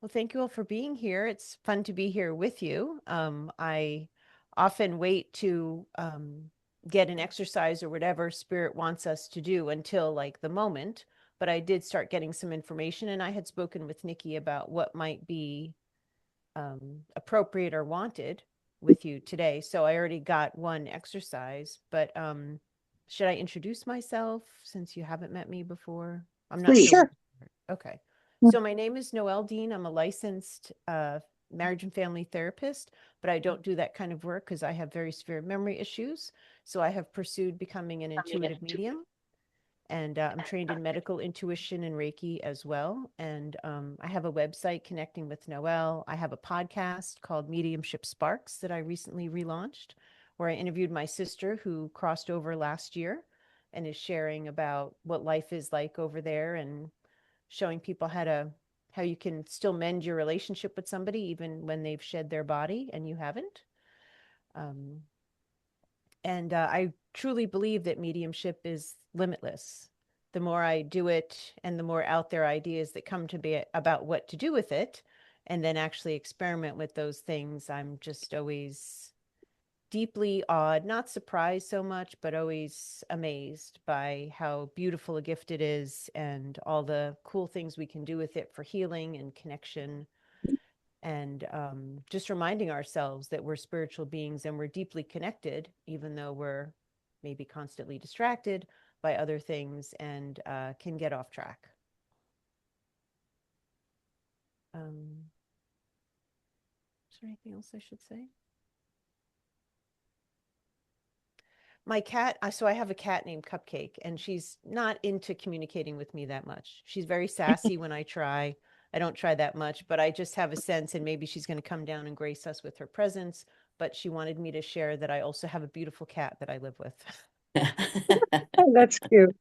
Well, thank you all for being here. It's fun to be here with you. I often wait to get an exercise or whatever spirit wants us to do until like the moment. But I did start getting some information, and I had spoken with Nikki about what might be appropriate or wanted with you today. So I already got one exercise, but should I introduce myself since you haven't met me before? I'm not Please. sure. Sure. Okay. So my name is Noelle Deane. I'm a licensed marriage and family therapist, but I don't do that kind of work because I have very severe memory issues. So I have pursued becoming an intuitive medium, and I'm trained in medical intuition and Reiki as well. And I have a website connecting with Noelle. I have a podcast called Mediumship Sparks that I recently relaunched, where I interviewed my sister who crossed over last year and is sharing about what life is like over there and showing people how you can still mend your relationship with somebody even when they've shed their body and you haven't. Um, and I truly believe that mediumship is limitless. The more I do it and the more out there ideas that come to be about what to do with it, and then actually experiment with those things, I'm just always deeply awed, not surprised so much, but always amazed by how beautiful a gift it is and all the cool things we can do with it for healing and connection. And just reminding ourselves that we're spiritual beings and we're deeply connected, even though we're maybe constantly distracted by other things and can get off track. Is there anything else I should say? My cat, so I have a cat named Cupcake, and she's not into communicating with me that much. She's very sassy when I try. I don't try that much, but I just have a sense, and maybe she's going to come down and grace us with her presence. But she wanted me to share that I also have a beautiful cat that I live with. Oh, that's cute.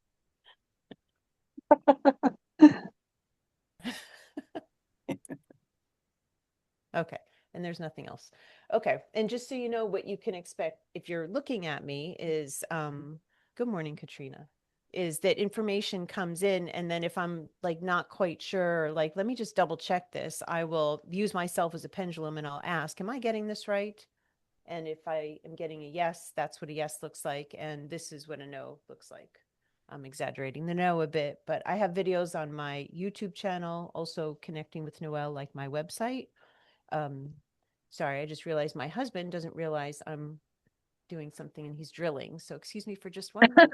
Okay. And there's nothing else. Okay. And just so you know, what you can expect if you're looking at me is good morning, Katrina. Is that information comes in, and then if I'm like not quite sure, like let me just double check this, I will use myself as a pendulum and I'll ask, am I getting this right? And if I am getting a yes, that's what a yes looks like, and this is what a no looks like. I'm exaggerating the no a bit, but I have videos on my YouTube channel, also connecting with Noelle, like my website. um Sorry, I just realized my husband doesn't realize I'm doing something and he's drilling, so excuse me for just one moment.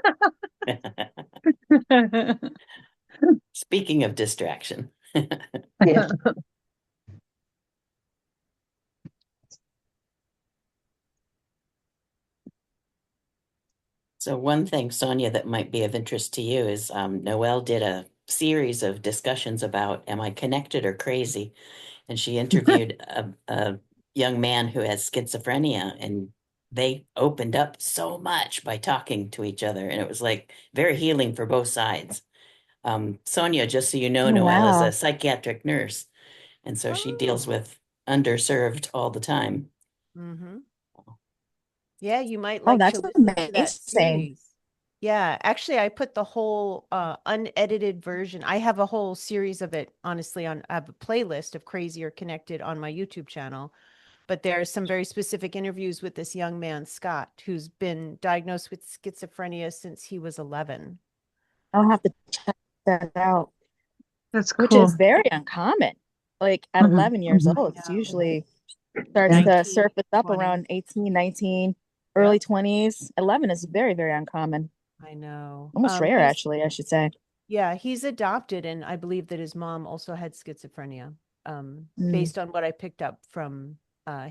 Speaking of distraction. Yeah. So one thing, Sonia, that might be of interest to you is Noelle did a series of discussions about am I connected or crazy? And she interviewed a young man who has schizophrenia, and they opened up so much by talking to each other. And it was like very healing for both sides. Sonia, just so you know, Oh, Noelle is a wow. psychiatric nurse. And so she deals Oh. with underserved all the time. Mm-hmm. Yeah, you might Oh, like to that's listen to that amazing. series. Yeah, actually, I put the whole unedited version. I have a whole series of it, honestly, on I have a playlist of Crazy or Connected on my YouTube channel. But there's some very specific interviews with this young man, Scott, who's been diagnosed with schizophrenia since he was 11. I'll have to check that out, That's which cool. is very uncommon. Like at Mhm. 11 years Mhm. I old, it's know. usually starts Yeah. to 19, surface up 20. around 18, 19, early Yep, 20s. 11 is very, very uncommon. I know. Almost rare, He's actually, I should say. Yeah, he's adopted, and I believe that his mom also had schizophrenia, Mm. based on what I picked up from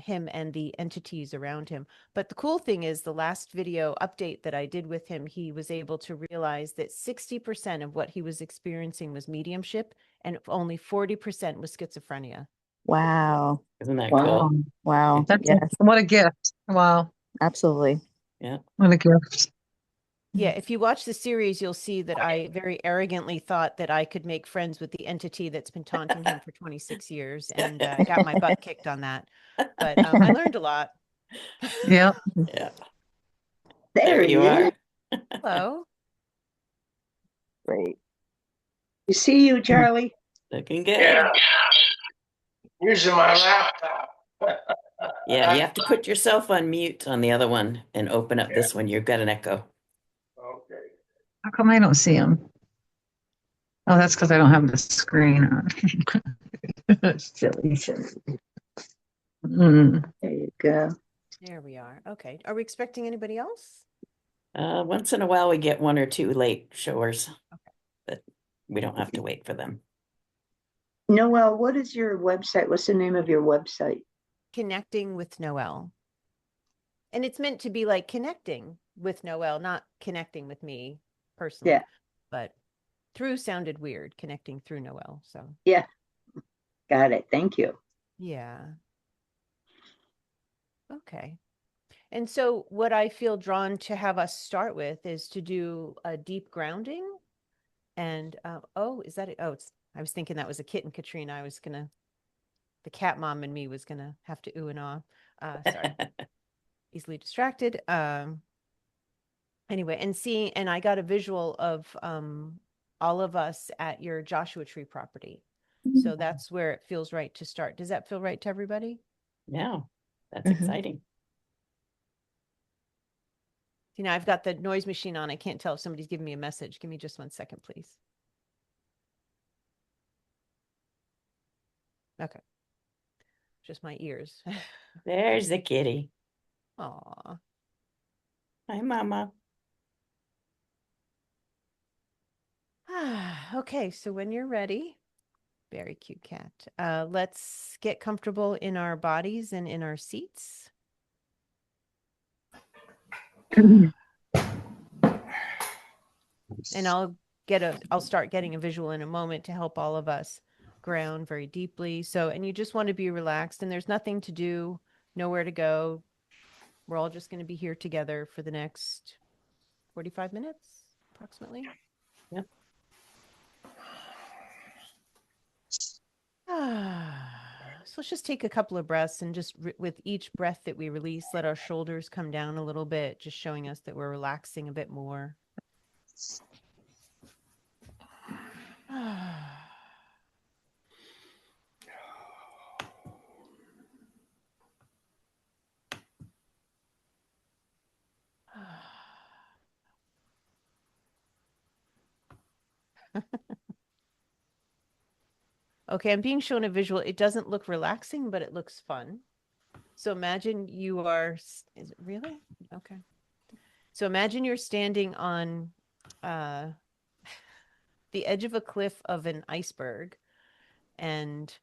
him and the entities around him. But the cool thing is, the last video update that I did with him, he was able to realize that 60% of what he was experiencing was mediumship, and only 40% was schizophrenia. Wow. Isn't that Wow. cool? Wow. Yes, What a gift. Wow. absolutely. Yeah. What a gift. Yeah, if you watch the series, you'll see that I very arrogantly thought that I could make friends with the entity that's been taunting him for 26 years, and got my butt kicked on that. But I learned a lot. Yeah. Yeah. There There he you is. are. Hello. Great. You see you, Charlie. Looking good. using my laptop. Yeah, you have to put yourself on mute on the other one and open up this one. You've got an echo. Okay. How come I don't see him? Oh, that's because I don't have the screen on. Silly, silly. Mm. There you go. There we are. Okay. Are we expecting anybody else? Once in a while, we get one or two late showers, but we don't have to wait for them. Noelle, what is your website? What's the name of your website? Connecting with Noelle. And it's meant to be like connecting with Noelle, not connecting with me personally. Yeah. But through sounded weird, connecting through Noelle. So Yeah. Got it. Thank you. yeah. Okay. And so what I feel drawn to have us start with is to do a deep grounding. And oh, is that it? Oh, I was thinking that was a kitten, Katrina. The cat mom in me was gonna have to ooh and ah. Sorry. Easily distracted. Anyway, and I got a visual of all of us at your Joshua Tree property. So that's where it feels right to start. Does that feel right to everybody? Yeah, that's Mhm. exciting. You know, I've got the noise machine on. I can't tell if somebody's giving me a message. Give me just 1 second, please. Okay. Just my ears. There's the kitty. Aw. Hi, Mama. Okay, so when you're ready, very cute cat. Let's get comfortable in our bodies and in our seats. And I'll start getting a visual in a moment to help all of us ground very deeply. So, and you just want to be relaxed and there's nothing to do, nowhere to go. We're all just going to be here together for the next 45 minutes, approximately. Yep. So let's just take a couple of breaths and just with each breath that we release, let our shoulders come down a little bit, just showing us that we're relaxing a bit more. Okay, I'm being shown a visual. It doesn't look relaxing, but it looks fun. So imagine you are, is it really? Okay. So imagine you're standing on the edge of a cliff of an iceberg, and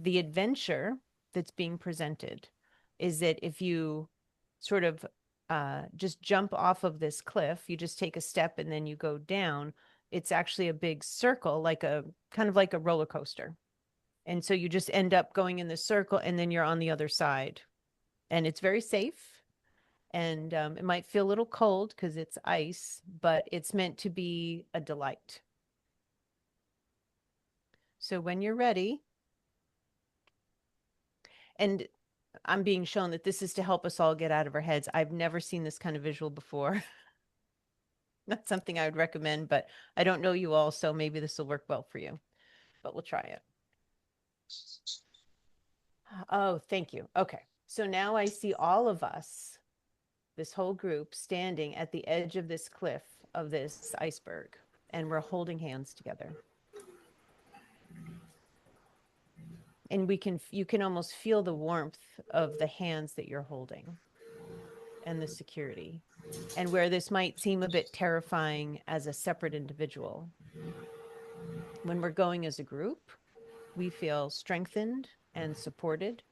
the adventure that's being presented is that if you sort of just jump off of this cliff, you just take a step and then you go down, it's actually a big circle, like a kind of like a roller coaster. And so you just end up going in the circle and then you're on the other side. And it's very safe. And it might feel a little cold because it's ice, but it's meant to be a delight. So when you're ready, and I'm being shown that this is to help us all get out of our heads. I've never seen this kind of visual before. Not something I would recommend, but I don't know you all, so maybe this will work well for you. But we'll try it. Oh, thank you. Okay. So now I see all of us, this whole group, standing at the edge of this cliff of this iceberg, and we're holding hands together. And you can almost feel the warmth of the hands that you're holding and the security. And where this might seem a bit terrifying as a separate individual, when we're going as a group, we feel strengthened and supported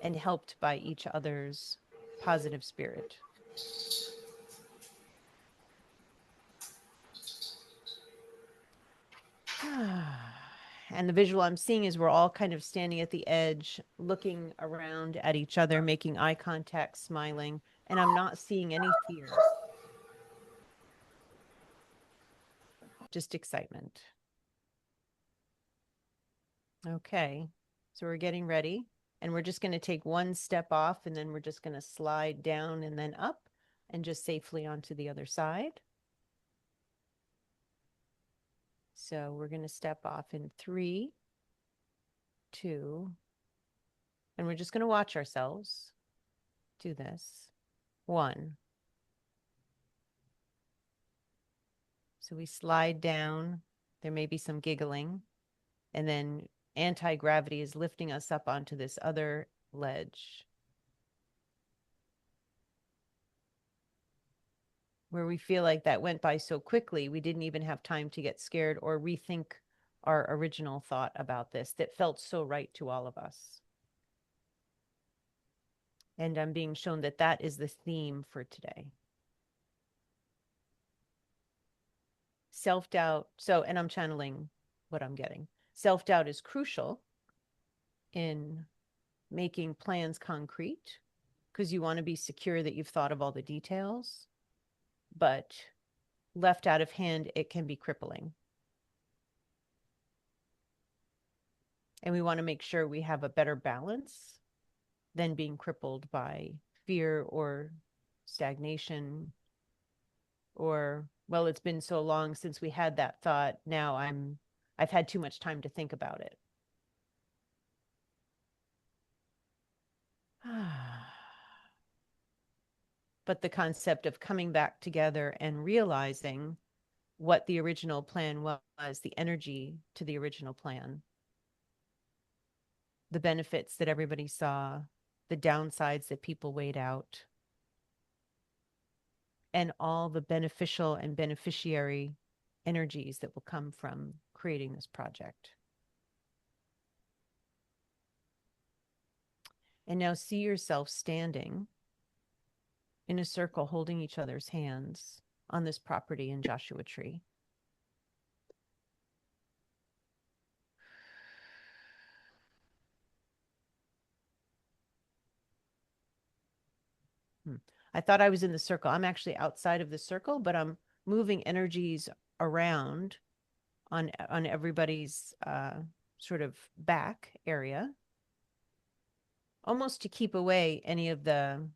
and helped by each other's positive spirit. And the visual I'm seeing is we're all kind of standing at the edge, looking around at each other, making eye contact, smiling, and I'm not seeing any fear. Just excitement. Okay, so we're getting ready, and we're just going to take one step off, and then we're just going to slide down and then up, and just safely onto the other side. So we're going to step off in 3, 2, and we're just going to watch ourselves do this. 1. So we slide down. There may be some giggling. And then anti-gravity is lifting us up onto this other ledge, where we feel like that went by so quickly, we didn't even have time to get scared or rethink our original thought about this that felt so right to all of us. And I'm being shown that that is the theme for today. Self-doubt. So, and I'm channeling what I'm getting. Self-doubt is crucial in making plans concrete because you want to be secure that you've thought of all the details. But left out of hand, it can be crippling. And we want to make sure we have a better balance than being crippled by fear or stagnation or, well, it's been so long since we had that thought. Now I've had too much time to think about it. But the concept of coming back together and realizing what the original plan was, the energy to the original plan, the benefits that everybody saw, the downsides that people weighed out, and all the beneficial and beneficiary energies that will come from creating this project. And now see yourself standing in a circle, holding each other's hands on this property in Joshua Tree. I thought I was in the circle. I'm actually outside of the circle, but I'm moving energies around on everybody's sort of back area, almost to keep away any of the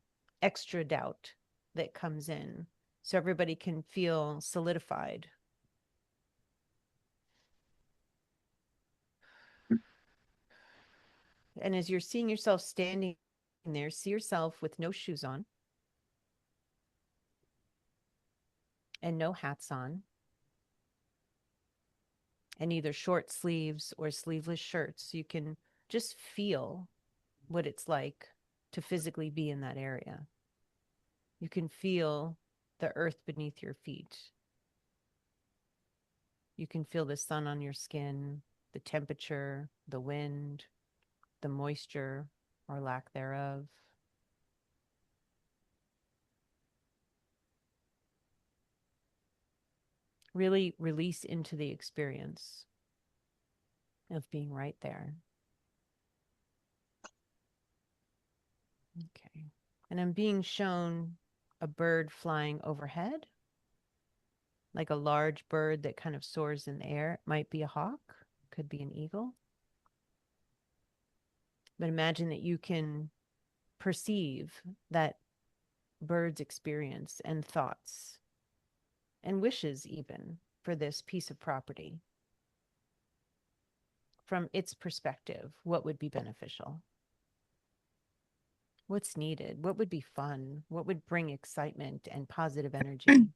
extra doubt that comes in, so everybody can feel solidified. And as you're seeing yourself standing there, see yourself with no shoes on and no hats on, and either short sleeves or sleeveless shirts. So you can just feel what it's like to physically be in that area. You can feel the earth beneath your feet. You can feel the sun on your skin, the temperature, the wind, the moisture or lack thereof. Really release into the experience of being right there. Okay. And I'm being shown a bird flying overhead, like a large bird that kind of soars in the air. It might be a hawk, could be an eagle. But imagine that you can perceive that bird's experience and thoughts and wishes even for this piece of property. From its perspective, what would be beneficial? What's needed? What would be fun? What would bring excitement and positive energy?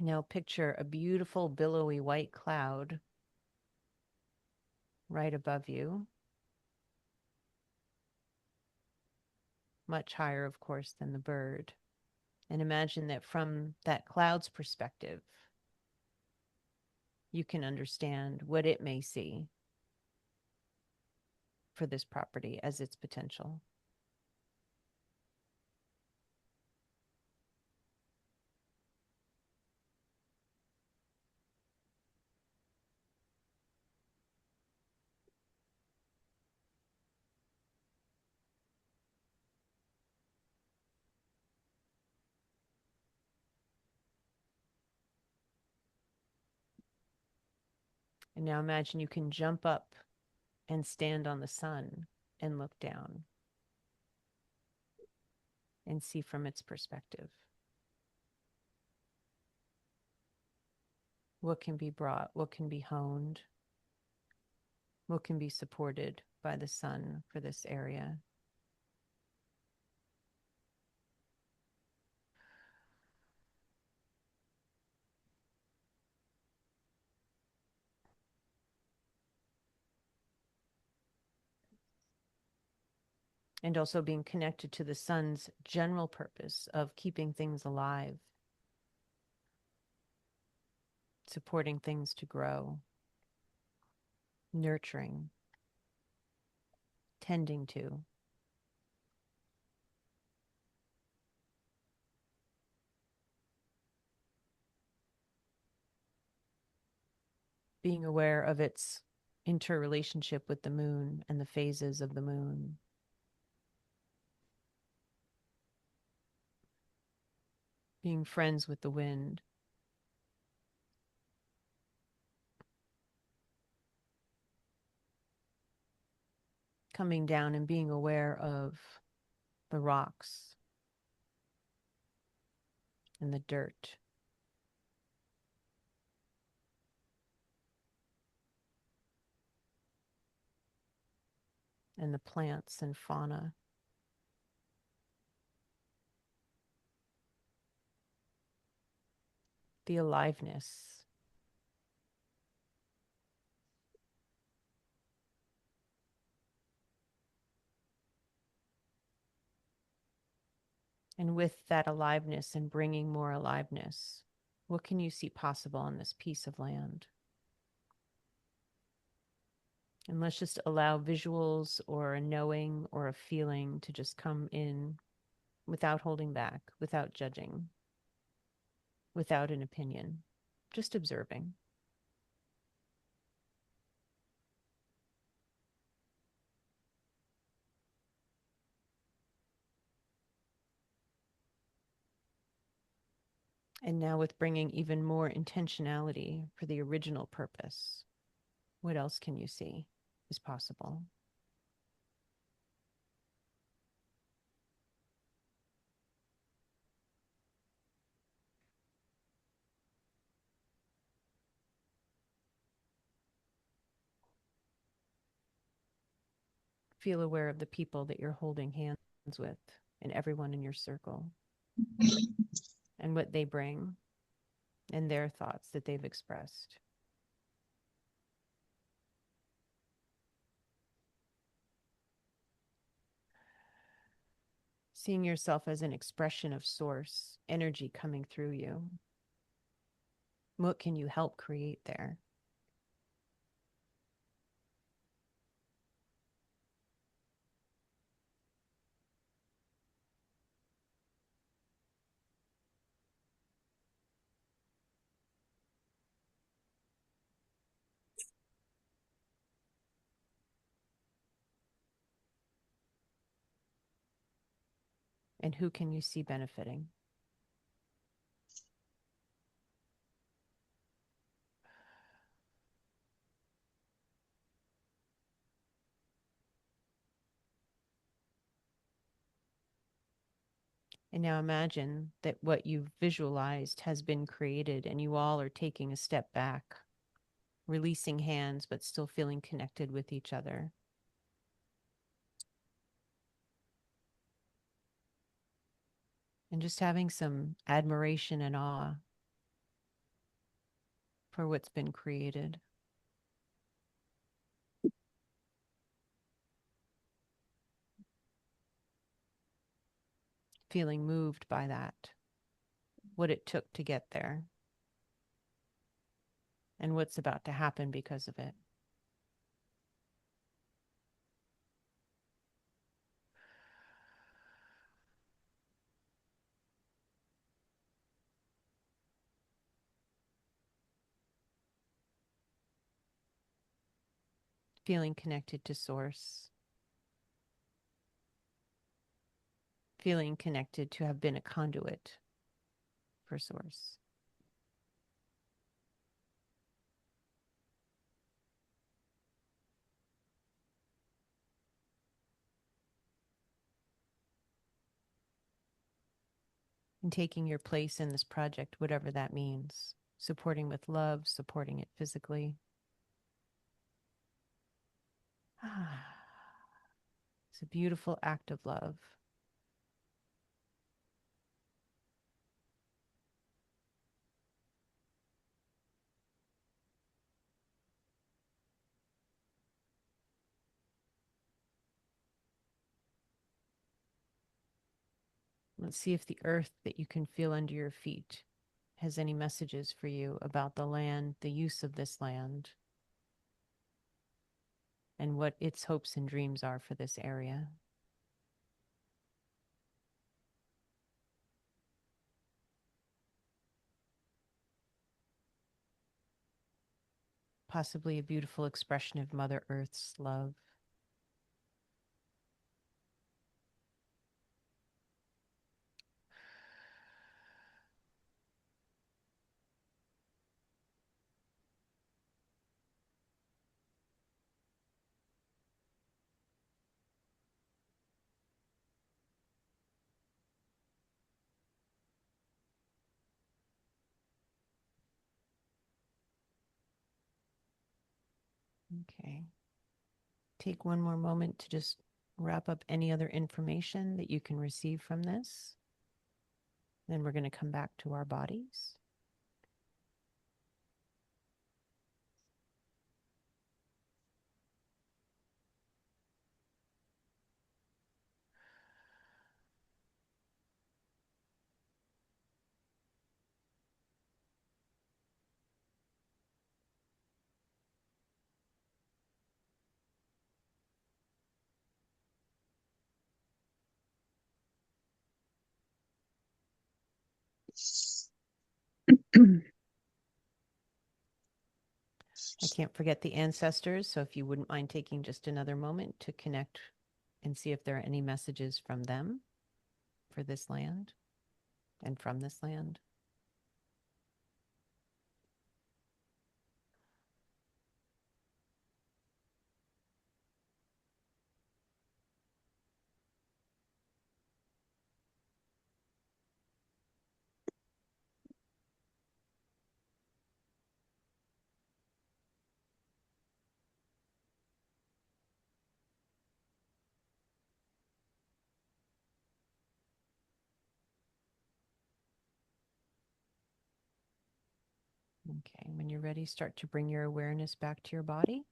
Now picture a beautiful billowy white cloud right above you. Much higher, of course, than the bird. And imagine that from that cloud's perspective, you can understand what it may see for this property as its potential. And now imagine you can jump up and stand on the sun and look down. and see from its perspective. What can be brought, what can be honed, what can be supported by the sun for this area. And also being connected to the sun's general purpose of keeping things alive, supporting things to grow, nurturing, tending to. Being aware of its interrelationship with the moon and the phases of the moon. Being friends with the wind. Coming down and being aware of the rocks and the dirt. And the plants and fauna. The aliveness. And with that aliveness and bringing more aliveness, what can you see possible on this piece of land? And let's just allow visuals or a knowing or a feeling to just come in without holding back, without judging, without an opinion, just observing. And now with bringing even more intentionality for the original purpose, what else can you see is possible? Feel aware of the people that you're holding hands with and everyone in your circle and what they bring and their thoughts that they've expressed. Seeing yourself as an expression of source, energy coming through you. What can you help create there? And who can you see benefiting? And now imagine that what you've visualized has been created and you all are taking a step back, releasing hands, but still feeling connected with each other. And just having some admiration and awe for what's been created. Feeling moved by that, what it took to get there, and what's about to happen because of it. Feeling connected to source. Feeling connected to have been a conduit for source. and taking your place in this project, whatever that means. Supporting with love, supporting it physically. It's a beautiful act of love. Let's see if the earth that you can feel under your feet has any messages for you about the land, the use of this land, and what its hopes and dreams are for this area. Possibly a beautiful expression of Mother Earth's love. Okay. Take one more moment to just wrap up any other information that you can receive from this. Then we're going to come back to our bodies. I can't forget the ancestors, so if you wouldn't mind taking just another moment to connect and see if there are any messages from them for this land and from this land. Okay, when you're ready, start to bring your awareness back to your body.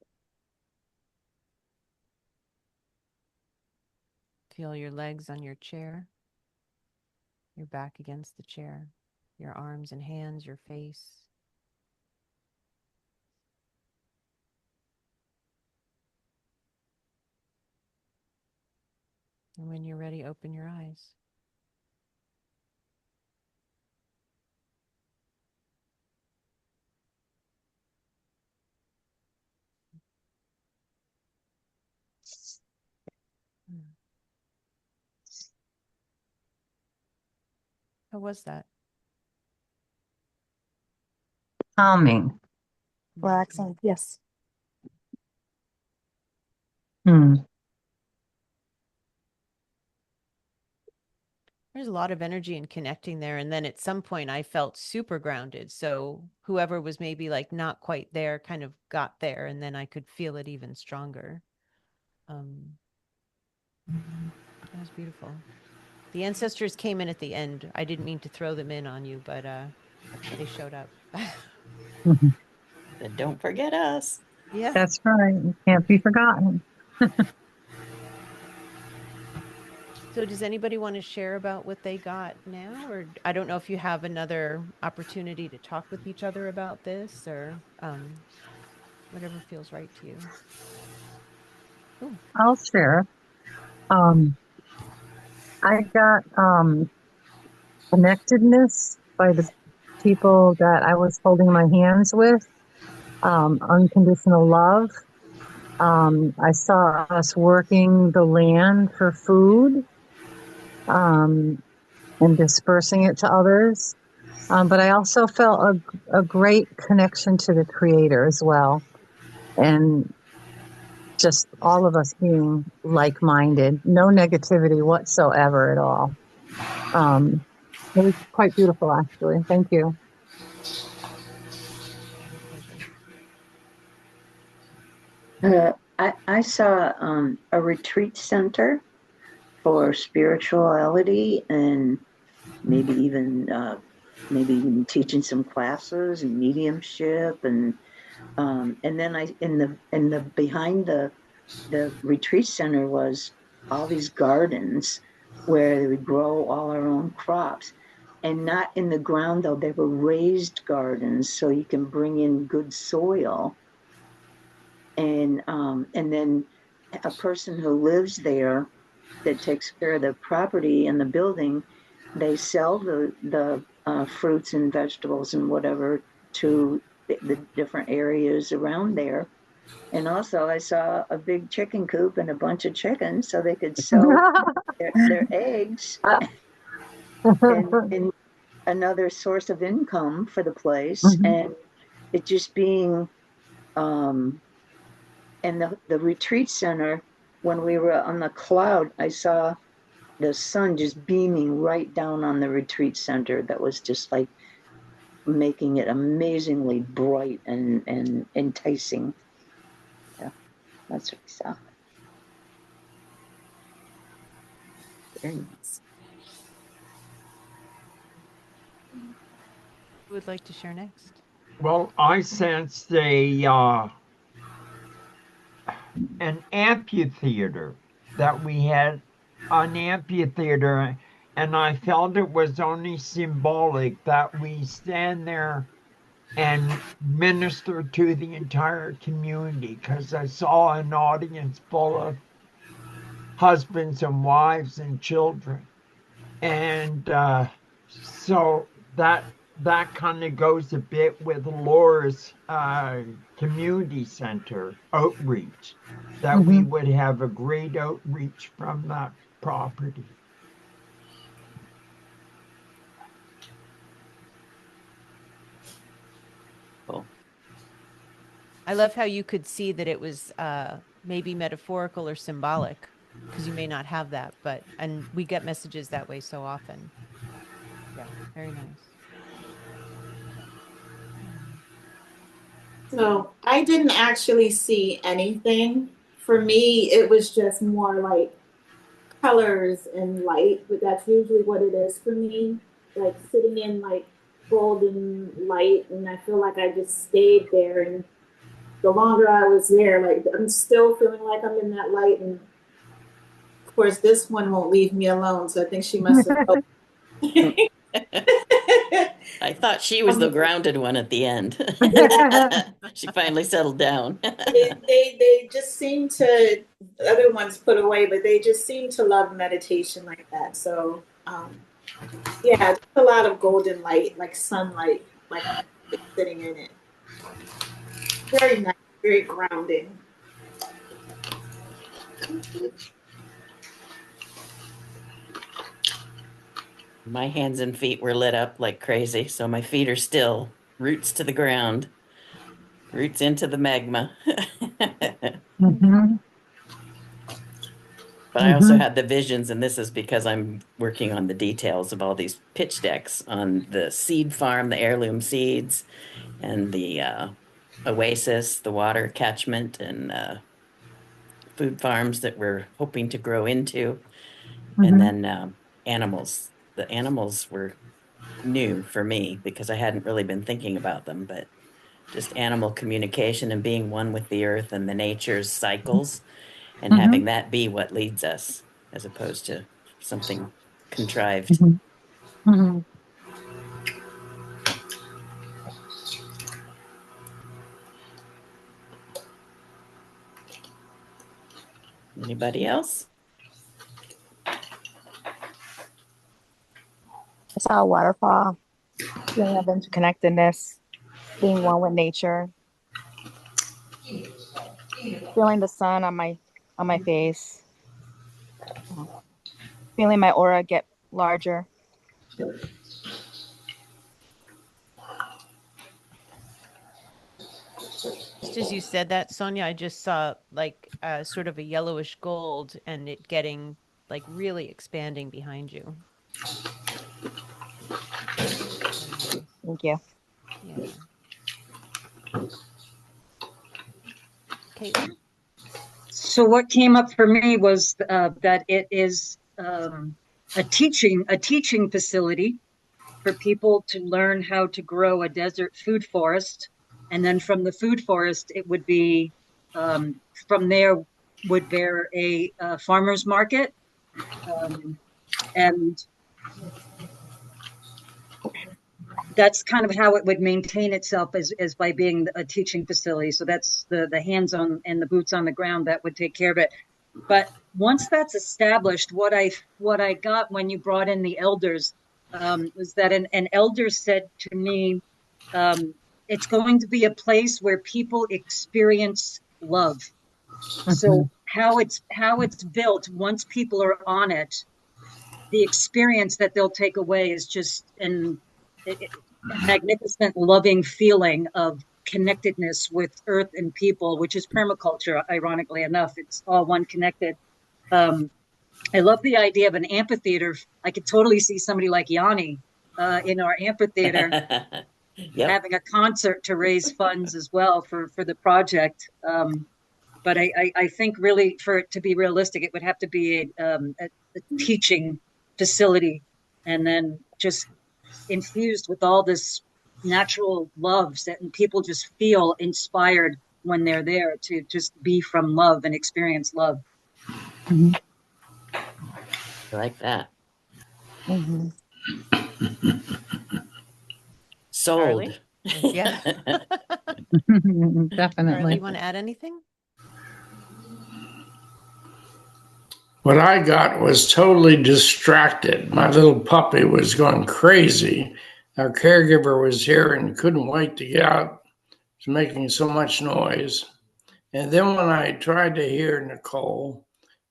Feel your legs on your chair, your back against the chair, your arms and hands, your face. And when you're ready, open your eyes. How was that? Calming. Relaxing. Yes. Hmm. There's a lot of energy in connecting there. And then at some point I felt super grounded. So whoever was maybe like not quite there kind of got there, and then I could feel it even stronger. That was beautiful. The ancestors came in at the end. I didn't mean to throw them in on you, but they showed up. But don't forget us. Yeah. That's right. It can't be forgotten. So does anybody want to share about what they got now? Or I don't know if you have another opportunity to talk with each other about this, or whatever feels right to you. Ooh. I'll share. I got connectedness by the people that I was holding my hands with, unconditional love. I saw us working the land for food, and dispersing it to others. But I also felt a great connection to the Creator as well. And just all of us being like-minded, no negativity whatsoever at all. It was quite beautiful, actually. Thank you. My pleasure. I saw a retreat center for spirituality and maybe even teaching some classes and mediumship and then I in the behind the retreat center was all these gardens where we grow all our own crops and not in the ground though, they were raised gardens so you can bring in good soil and then a person who lives there that takes care of the property and the building, they sell the fruits and vegetables and whatever to the different areas around there. And also, I saw a big chicken coop and a bunch of chickens, so they could sell their eggs and another source of income for the place. Mhm. And it just being and the retreat center, when we were on the cloud, I saw the sun just beaming right down on the retreat center. That was just like making it amazingly bright and enticing. Yeah, that's what I saw. Very nice. Who would like to share next? Well, I sensed an amphitheater that we had an amphitheater, and I felt it was only symbolic that we stand there and minister to the entire community because I saw an audience full of husbands and wives and children. And so that kind of goes a bit with Laura's community center outreach, that we Mhm. would have a great outreach from that property. Cool. I love how you could see that it was maybe metaphorical or symbolic because you may not have that, but and we get messages that way so often. Yeah, very nice. So I didn't actually see anything. For me, it was just more like colors and light, but that's usually what it is for me. Like sitting in like golden light, and I feel like I just stayed there. And the longer I was there, like I'm still feeling like I'm in that light. And of course, this one won't leave me alone. So I think she must have. I thought she was the grounded one at the end. She finally settled down. They just seem to, the other ones put away, but they just seem to love meditation like that. So yeah, just a lot of golden light, like sunlight, like sitting in it. Very nice, very grounding. My hands and feet were lit up like crazy, so my feet are still roots to the ground, roots into the magma. Mhm. But I also Mhm. had the visions, and this is because I'm working on the details of all these pitch decks on the seed farm, the heirloom seeds, and the oasis, the water catchment, and food farms that we're hoping to grow into. And Mhm. then animals. The animals were new for me because I hadn't really been thinking about them, but just animal communication and being one with the earth and the nature's cycles and having Mhm. that be what leads us as opposed to something contrived. Mhm. Mhm. Anybody else? I saw a waterfall, feeling of interconnectedness, being one with nature, feeling the sun on my face, feeling my aura get larger. Just as you said that, Sonia, I just saw like sort of a yellowish gold and it getting like really expanding behind you. Thank you. Yeah. Caitlin? So what came up for me was that it is a teaching facility for people to learn how to grow a desert food forest. And then from the food forest, it would be, from there would bear a farmer's market. And that's kind of how it would maintain itself, as by being a teaching facility. So that's the hands-on and the boots on the ground that would take care of it. But once that's established, what I got when you brought in the elders was that an elder said to me, it's going to be a place where people experience love. So how it's built, once people are on it, the experience that they'll take away is just a magnificent, loving feeling of connectedness with earth and people, which is permaculture. Ironically enough, it's all one connected. I love the idea of an amphitheater. I could totally see somebody like Yanni in our amphitheater Yep. having a concert to raise funds as well for the project. But I think really, for it to be realistic, it would have to be a teaching facility, and then just infused with all this natural love that people just feel inspired when they're there to just be from love and experience love. I like that. Mhm. Sold. Charlie? Yeah. Definitely. Charlie, you want to add anything? What I got was totally distracted. My little puppy was going crazy. Our caregiver was here and couldn't wait to get out. It was making so much noise. And then when I tried to hear Nicole,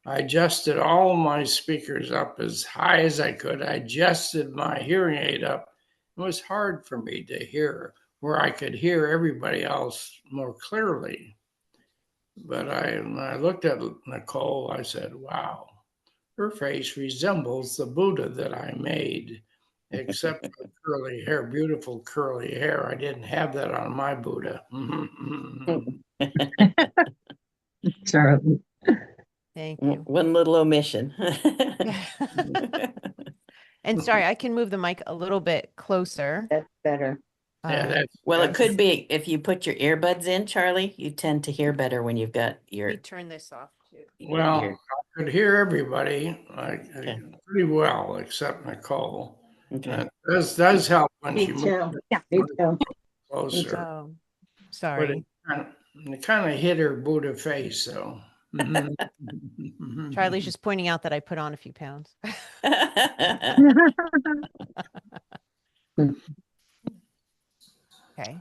I adjusted all my speakers up as high as I could. I adjusted my hearing aid up. It was hard for me to hear where I could hear everybody else more clearly. But when I looked at Nicole, I said, wow, her face resembles the Buddha that I made, except for curly hair, beautiful curly hair. I didn't have that on my Buddha. Charlie. Thank you. One little omission. And sorry, I can move the mic a little bit closer. That's better. Yeah, Well, it could be if you put your earbuds in, Charlie, you tend to hear better when you've got Let your. me turn this off too. well, your- I could hear everybody Okay. pretty well, except Nicole. Okay. That does help when Me she moves too. Yeah, me too. closer. Oh, But sorry. it kind of hit her Buddha face, so. Charlie's just pointing out that I put on a few pounds. Okay.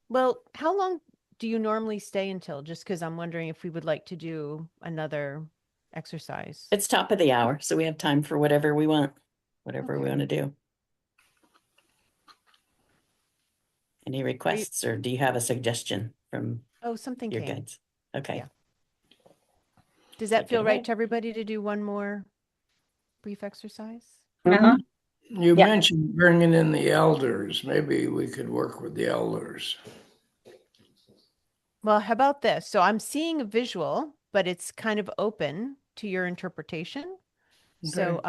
Well, how long do you normally stay until? Just because I'm wondering if we would like to do another exercise. It's top of the hour, so we have time for whatever we want, whatever we Okay. want to do. Any requests, or do you have a suggestion from Oh, something your came. guides? Okay. Yeah. Does that Take feel it right away. to everybody to do one more brief exercise? Uh-huh. You Yeah. mentioned bringing in the elders. Maybe we could work with the elders. Well, how about this? So I'm seeing a visual, but it's kind of open to your interpretation. So,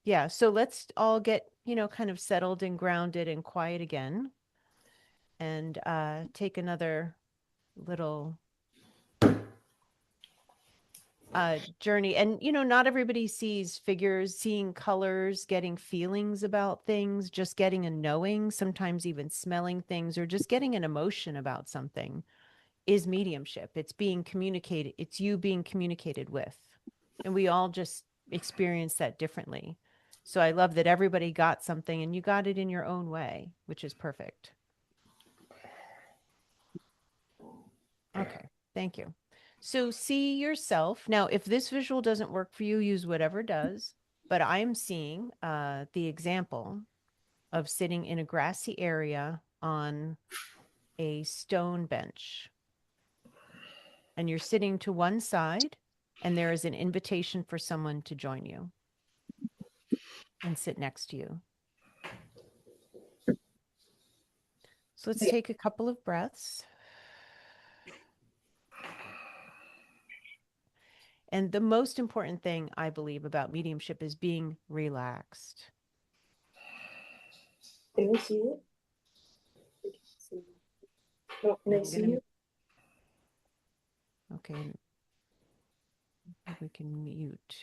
yeah, so let's all get, kind of settled and grounded and quiet again, and take another little journey. And, not everybody sees figures, seeing colors, getting feelings about things, just getting a knowing, sometimes even smelling things, or just getting an emotion about something is mediumship. It's being communicated. It's you being communicated with. And we all just experience that differently. So I love that everybody got something and you got it in your own way, which is perfect. Okay, thank you. So see yourself. Now, if this visual doesn't work for you, use whatever does. But I am seeing the example of sitting in a grassy area on a stone bench. And you're sitting to one side, and there is an invitation for someone to join you and sit next to you. So let's take a couple of breaths. And the most important thing I believe about mediumship is being relaxed. Can I see it? Oh, can I see you? Okay. We can mute.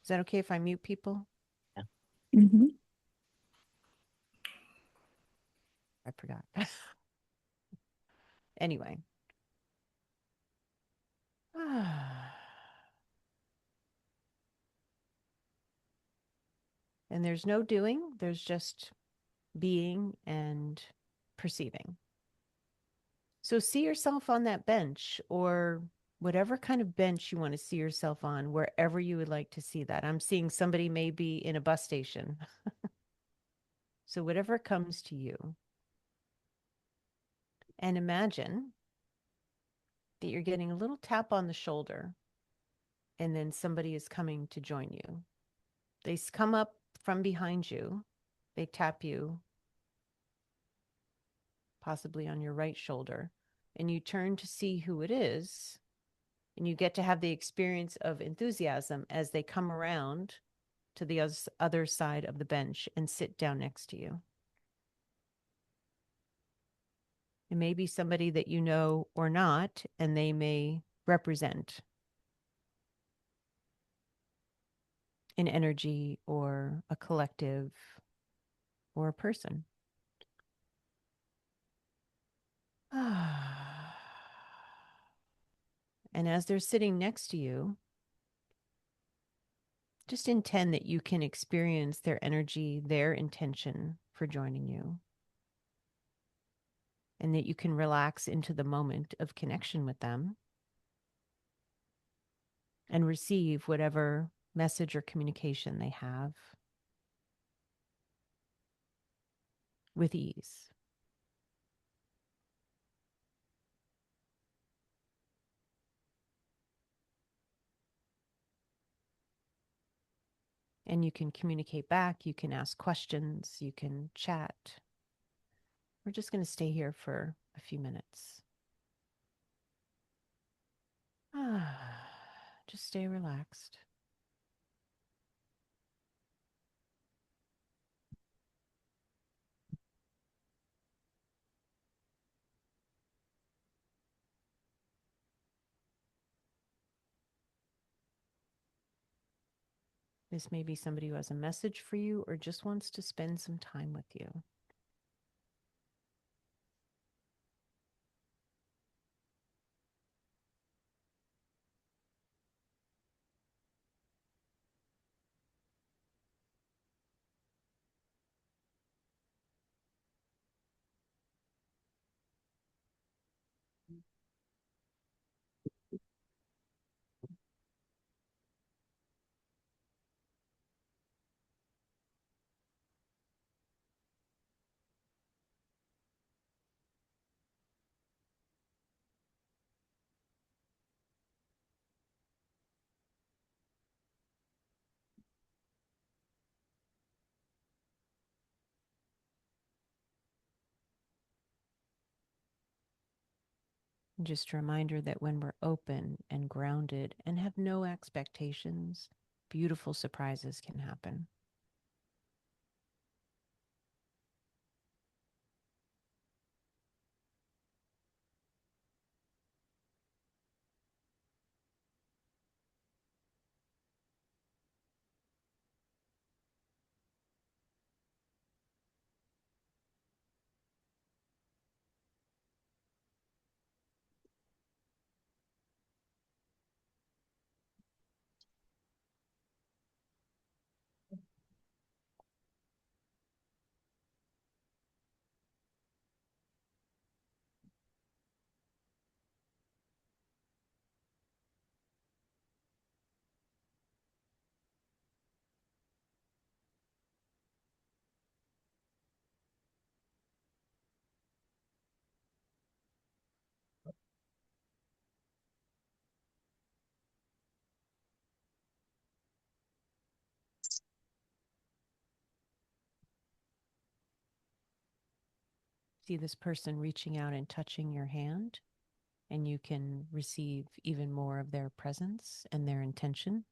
Is that okay if I mute people? Yeah. Mm-hmm. I forgot. Anyway. And there's no doing, there's just being and perceiving. So see yourself on that bench, or whatever kind of bench you want to see yourself on, wherever you would like to see that. I'm seeing somebody maybe in a bus station. So whatever comes to you. And imagine that you're getting a little tap on the shoulder, and then somebody is coming to join you. They come up from behind you. They tap you, possibly on your right shoulder, and you turn to see who it is. And you get to have the experience of enthusiasm as they come around to the other side of the bench and sit down next to you. It may be somebody that you know or not, and they may represent an energy or a collective or a person. And as they're sitting next to you, just intend that you can experience their energy, their intention for joining you, and that you can relax into the moment of connection with them and receive whatever message or communication they have with ease. And you can communicate back, you can ask questions, you can chat. We're just going to stay here for a few minutes. Just stay relaxed. This may be somebody who has a message for you or just wants to spend some time with you. Just a reminder that when we're open and grounded and have no expectations, beautiful surprises can happen. see this person reaching out and touching your hand, and you can receive even more of their presence and their intention.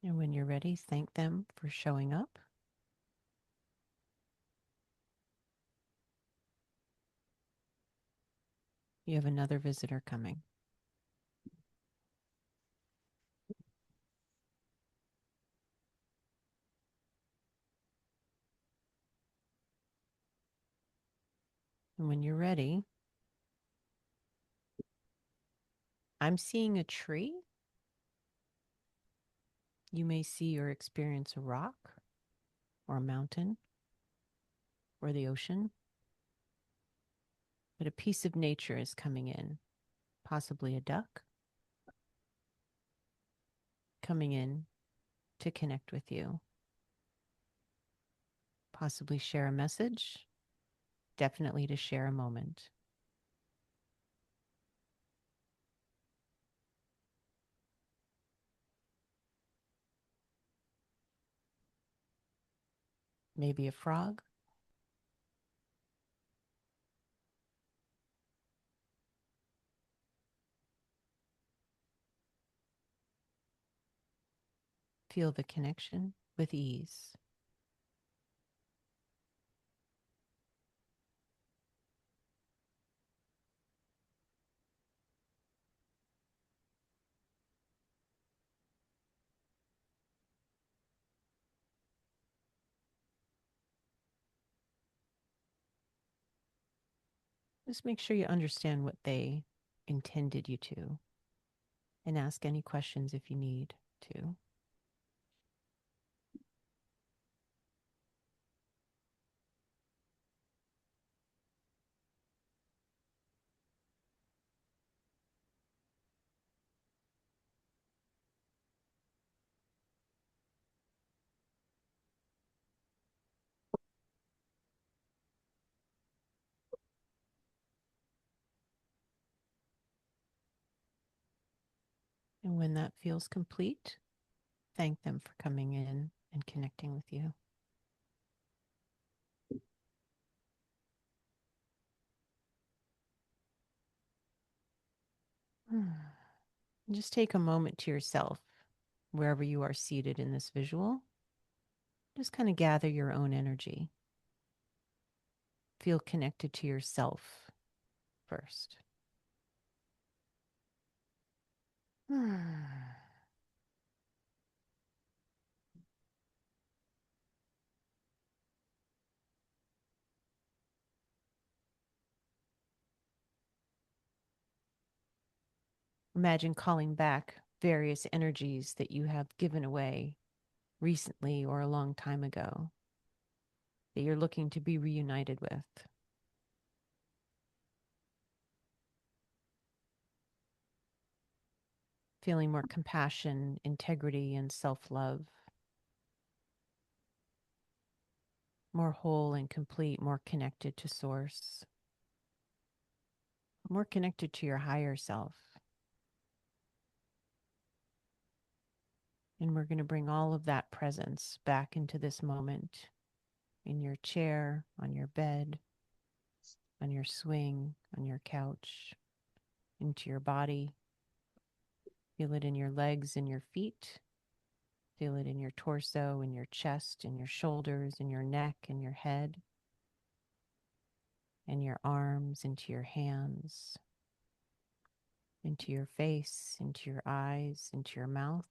And when you're ready, thank them for showing up. You have another visitor coming. And when you're ready, I'm seeing a tree. You may see or experience a rock or a mountain or the ocean, but a piece of nature is coming in, possibly a duck coming in to connect with you, possibly share a message, definitely to share a moment. Maybe a frog. Feel the connection with ease. Just make sure you understand what they intended you to, and ask any questions if you need to. And when that feels complete, thank them for coming in and connecting with you. Just take a moment to yourself, wherever you are seated in this visual. Just kind of gather your own energy. Feel connected to yourself first. Imagine calling back various energies that you have given away recently or a long time ago that you're looking to be reunited with. Feeling more compassion, integrity, and self-love. More whole and complete, more connected to source. More connected to your higher self. And we're going to bring all of that presence back into this moment in your chair, on your bed, on your swing, on your couch, into your body. Feel it in your legs and your feet. Feel it in your torso, in your chest, in your shoulders, in your neck, in your head, in your arms, into your hands, into your face, into your eyes, into your mouth,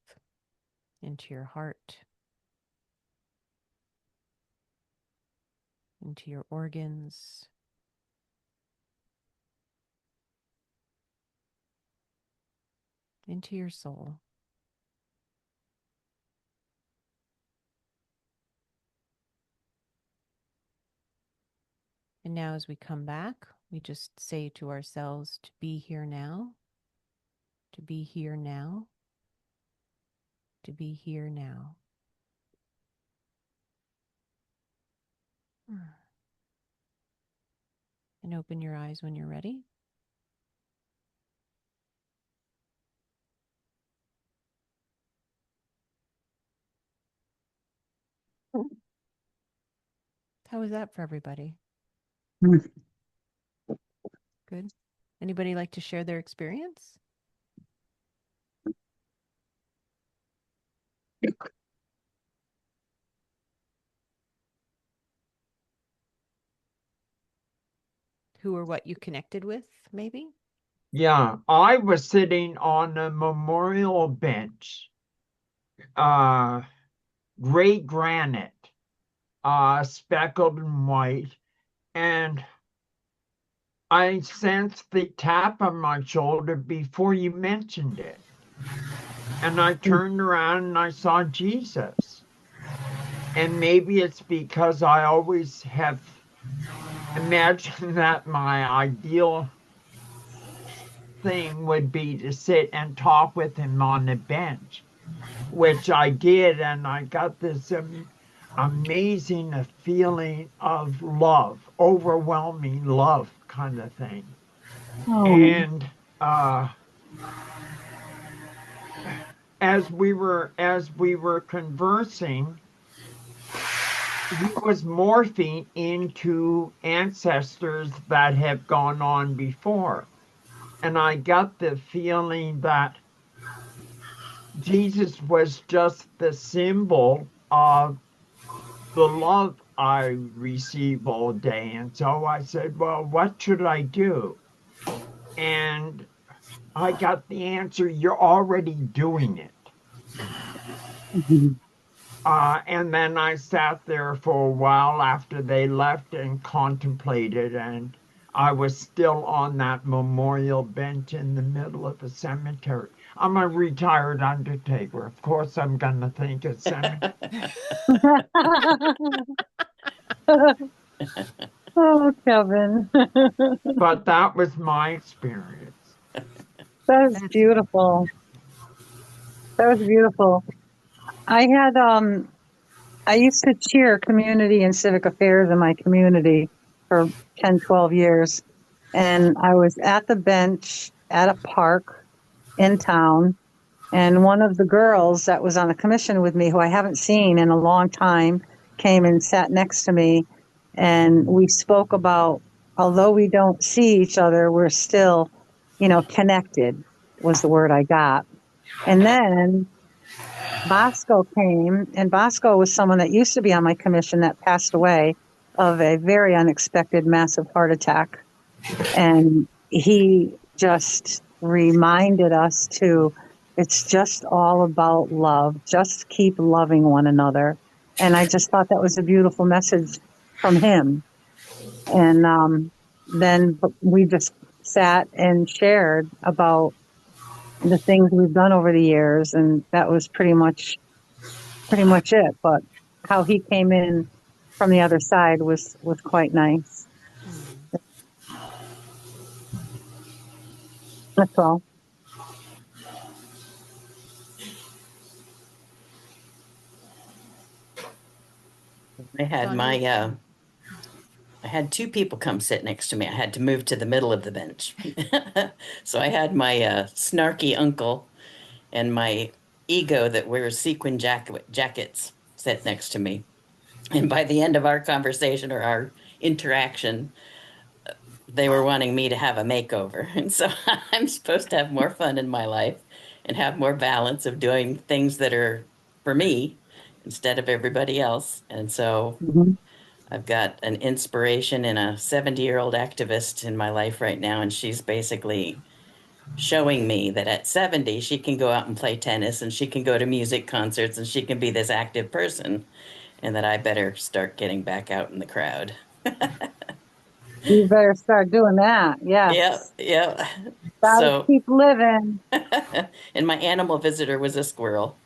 into your heart, into your organs, into your soul. And now as we come back, we just say to ourselves to be here now, to be here now, to be here now. And open your eyes when you're ready. How was that for everybody? Good. Anybody like to share their experience? Who or what you connected with, maybe? Yeah, I was sitting on a memorial bench, gray granite, speckled and white, and I sensed the tap on my shoulder before you mentioned it. And I turned around and I saw Jesus. And maybe it's because I always have imagined that my ideal thing would be to sit and talk with him on the bench, which I did. And I got this amazing feeling of love, overwhelming love kind of thing. And as we were conversing, he was morphing into ancestors that have gone on before. And I got the feeling that Jesus was just the symbol of the love I receive all day. And so I said, well, what should I do? And I got the answer, you're already doing it. And then I sat there for a while after they left and contemplated, and I was still on that memorial bench in the middle of a cemetery. I'm a retired undertaker. Of course, I'm going to think of cemetery. Oh, Kevin. But that was my experience. That was beautiful. That was beautiful. I used to chair community and civic affairs in my community for 10, 12 years. And I was at the bench at a park in town. And one of the girls that was on the commission with me, who I haven't seen in a long time, came and sat next to me. And we spoke about, although we don't see each other, we're still, connected was the word I got. And then Bosco came, and Bosco was someone that used to be on my commission that passed away of a very unexpected massive heart attack. And he just reminded us it's just all about love. Just keep loving one another. And I just thought that was a beautiful message from him. And then we just sat and shared about the things we've done over the years, and that was pretty much it. But how he came in from the other side was quite nice. That's all. I had two people come sit next to me. I had to move to the middle of the bench. So I had my snarky uncle and my ego that wears sequin jackets sat next to me. And by the end of our conversation or our interaction, they were wanting me to have a makeover. And so I'm supposed to have more fun in my life and have more balance of doing things that are for me instead of everybody else. And so Mhm. I've got an inspiration in a 70-year-old activist in my life right now, and she's basically showing me that at 70 she can go out and play tennis and she can go to music concerts and she can be this active person, and that I better start getting back out in the crowd. You better start doing that. Yeah, Yes. yeah. Gotta So, keep living. and my animal visitor was a squirrel.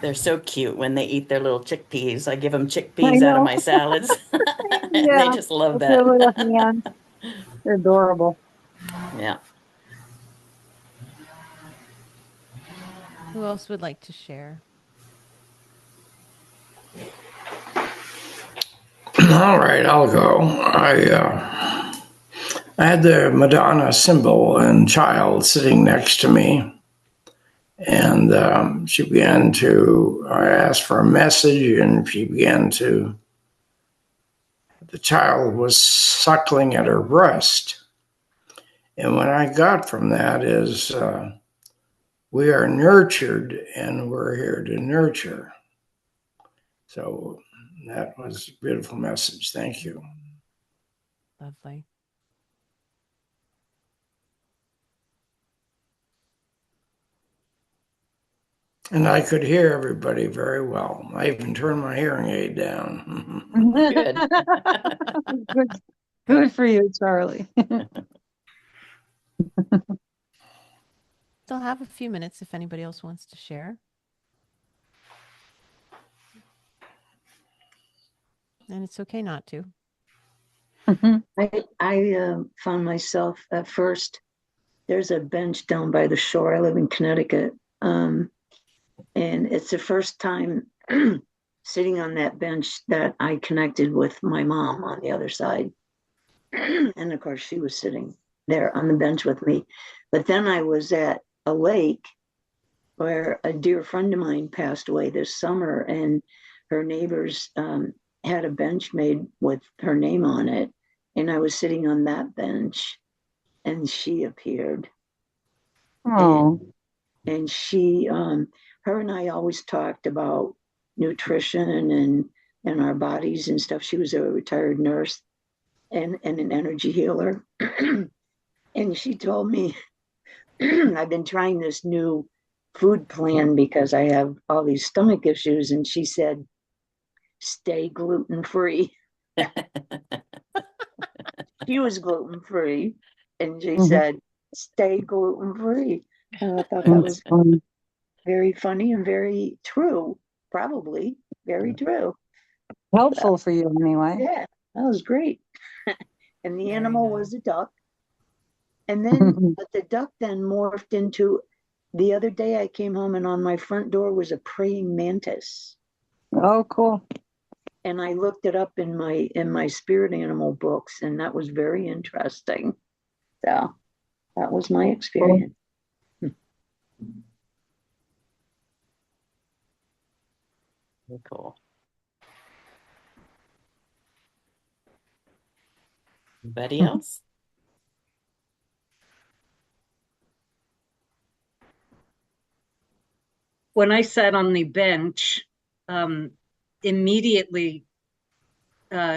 They're so cute when they eat their little chickpeas. I give them I chickpeas out of know. my salads, and they Yeah. just love With their little that. hands. They're adorable. Yeah. Who else would like to share? All right, I'll go. I had the Madonna symbol and child sitting next to me, and she began to. I asked for a message, and she began to. The child was suckling at her breast, and what I got from that is we are nurtured, and we're here to nurture. So that was a beautiful message. Thank you. Lovely. And I could hear everybody very well. I even turned my hearing aid down. Good. Good, good for you, Charlie. Still have a few minutes if anybody else wants to share. And it's okay not to. I found myself at first, there's a bench down by the shore. I live in Connecticut. And it's the first time sitting on that bench that I connected with my mom on the other side. And of course, she was sitting there on the bench with me. But then I was at a lake where a dear friend of mine passed away this summer, and her neighbors had a bench made with her name on it. And I was sitting on that bench, and she appeared. Oh. And she, her and I always talked about nutrition and our bodies and stuff. She was a retired nurse and an energy healer. And she told me, I've been trying this new food plan because I have all these stomach issues. And she said, stay gluten free. She was gluten free. And she said, stay gluten free. And I thought that was Fun. very funny and very true. Probably very true. Helpful for you anyway. Yeah, that was great. And the Very animal nice. was a duck. And then, but the duck then morphed into, the other day I came home and on my front door was a praying mantis. Oh, cool. And I looked it up in my spirit animal books, and that was very interesting. So that was my experience. Cool. Anybody else? When I sat on the bench, immediately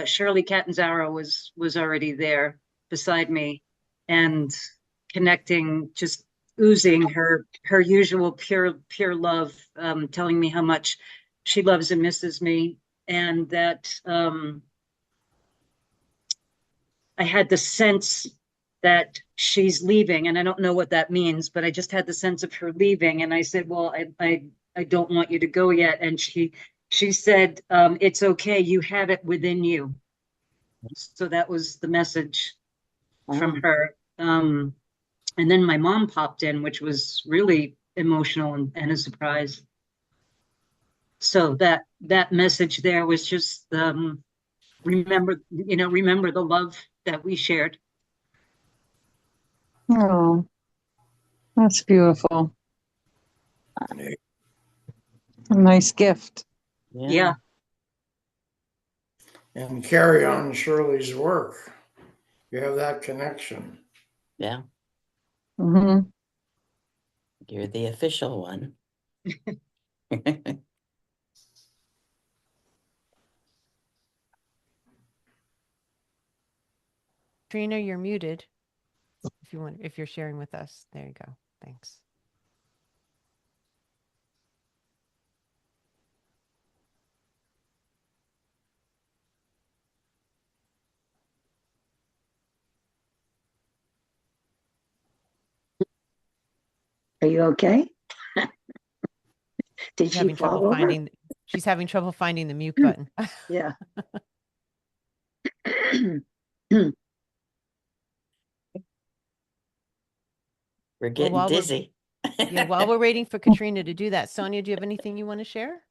Shirley Catanzaro was already there beside me, and connecting, just oozing her usual pure love, telling me how much she loves and misses me, and that I had the sense that she's leaving, and I don't know what that means, but I just had the sense of her leaving, and I said, well, I don't want you to go yet. And she said, it's okay, you have it within you. So that was the message from her. And then my mom popped in, which was really emotional and a surprise. So that message there was just remember the love that we shared. Oh, that's beautiful. A nice gift. Yeah. And carry on Shirley's work. You have that connection. Yeah. Mm-hmm. You're the official one. Trina, you're muted. If you're sharing with us, there you go. Thanks. Are you okay? Did She's she having fall trouble over? finding. She's having trouble finding the mute button. Yeah. We're getting dizzy. While we're waiting for Katrina to do that, Sonia, do you have anything you want to share?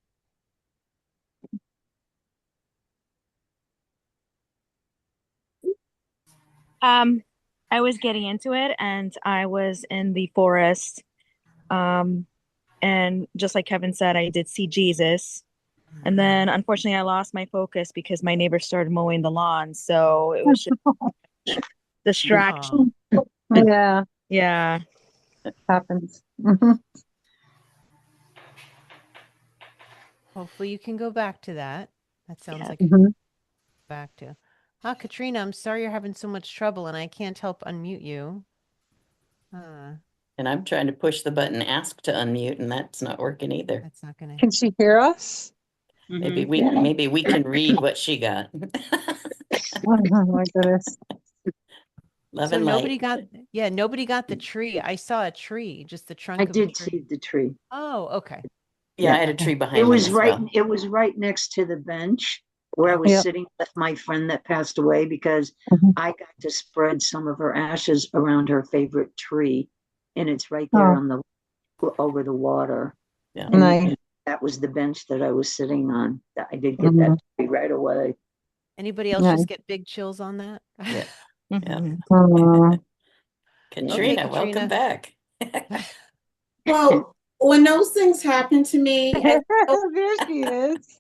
I was getting into it and I was in the forest. And just like Kevin said, I did see Jesus. And then unfortunately I lost my focus because my neighbor started mowing the lawn. So it was just distraction. Yeah, Yeah. happens. Hopefully you can go back to that. That sounds like back to. Katrina, I'm sorry you're having so much trouble and I can't help unmute you. And I'm trying to push the button ask to unmute, and that's not working either. That's not gonna. Can she hear us? Maybe we can read what she got. Oh my goodness. Love So and nobody light. nobody got the tree. I saw a tree, just the trunk I of a did tree. see the tree. Oh, okay. Yeah, I had a tree behind It me was as right. well. It was right next to the bench where I was sitting with my friend that passed away because I got to spread some of her ashes around her favorite tree, and it's right there on the over the water. Yeah. And that was the bench that I was sitting on. I did get that tree right away. Anybody else just get big chills on that? Yeah. Katrina, welcome back. Well, when those things happen to me, There she is.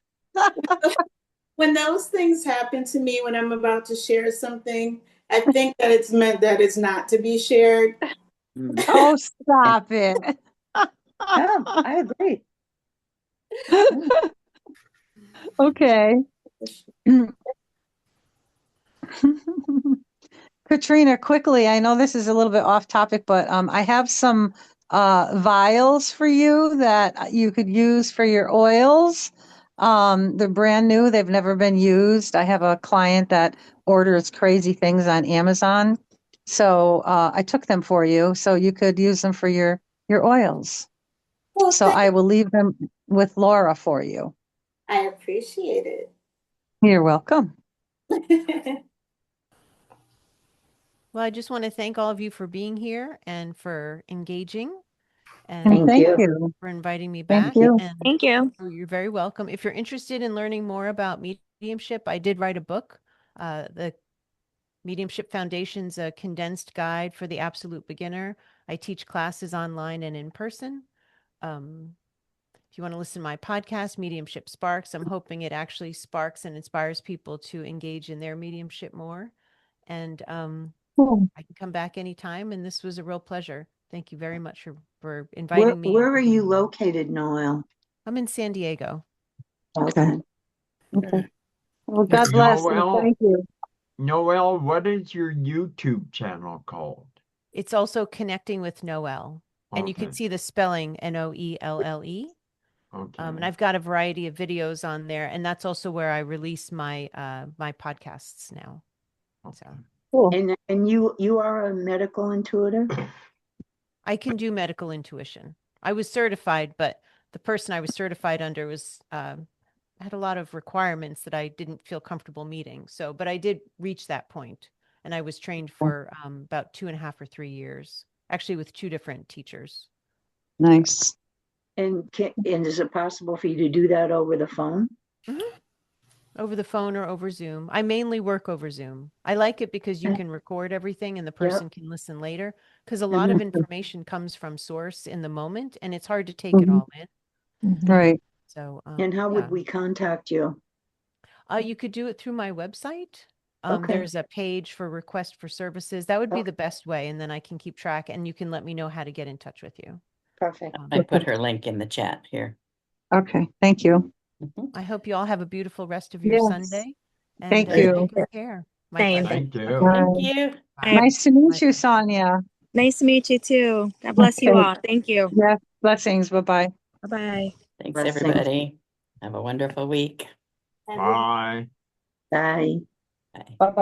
when those things happen to me when I'm about to share something, I think that it's meant that it's not to be shared. Oh, stop it. I agree. Okay. Katrina, quickly, I know this is a little bit off topic, but I have some vials for you that you could use for your oils. They're brand new. They've never been used. I have a client that orders crazy things on Amazon. So I took them for you so you could use them for your oils. Well, so I will leave them with Laura for you. I appreciate it. You're welcome. Well, I just want to thank all of you for being here and for engaging. And thank you for inviting me back. Thank you. And thank you. You're very welcome. If you're interested in learning more about mediumship, I did write a book, the Mediumship Foundation's a condensed guide for the absolute beginner. I teach classes online and in person. If you want to listen to my podcast, Mediumship Sparks, I'm hoping it actually sparks and inspires people to engage in their mediumship more. And I can come back anytime. And this was a real pleasure. Thank you very much for inviting me. Where are you located, Noelle? I'm in San Diego. Okay. Well, God bless and thank you. Noelle, what is your YouTube channel called? It's also Connecting with Noelle. And you can see the spelling Noelle. Okay. And I've got a variety of videos on there. And that's also where I release my my podcasts now. So cool. And you are a medical intuitive? I can do medical intuition. I was certified, but the person I was certified under was had a lot of requirements that I didn't feel comfortable meeting. So, but I did reach that point, and I was trained for about 2.5 or 3 years, actually with 2 different teachers. Nice. So. And is it possible for you to do that over the phone? Mm-hmm. over the phone or over Zoom. I mainly work over Zoom. I like it because you can record everything and the person can listen later, because a lot of information comes from source in the moment and it's hard to take it all in. Right. So, And how yeah. would we contact you? You could do it through my website. Okay. There's a page for request for services. That would be the best way. And then I can keep track and you can let me know how to get in touch with you. Perfect. I put her link in the chat here. Okay. Thank you. I hope you all have a beautiful rest of your Yes. Sunday. And Thank take you. good care. My Same. pleasure. Thank you. Thank you. Nice to meet you, Sonia. Nice to meet you too. God bless you Okay. all. Thank you. Yes. Blessings. Bye-bye. Bye-bye. Thanks, Blessings. everybody. Have a wonderful week. Bye. Bye. Bye. Bye-bye.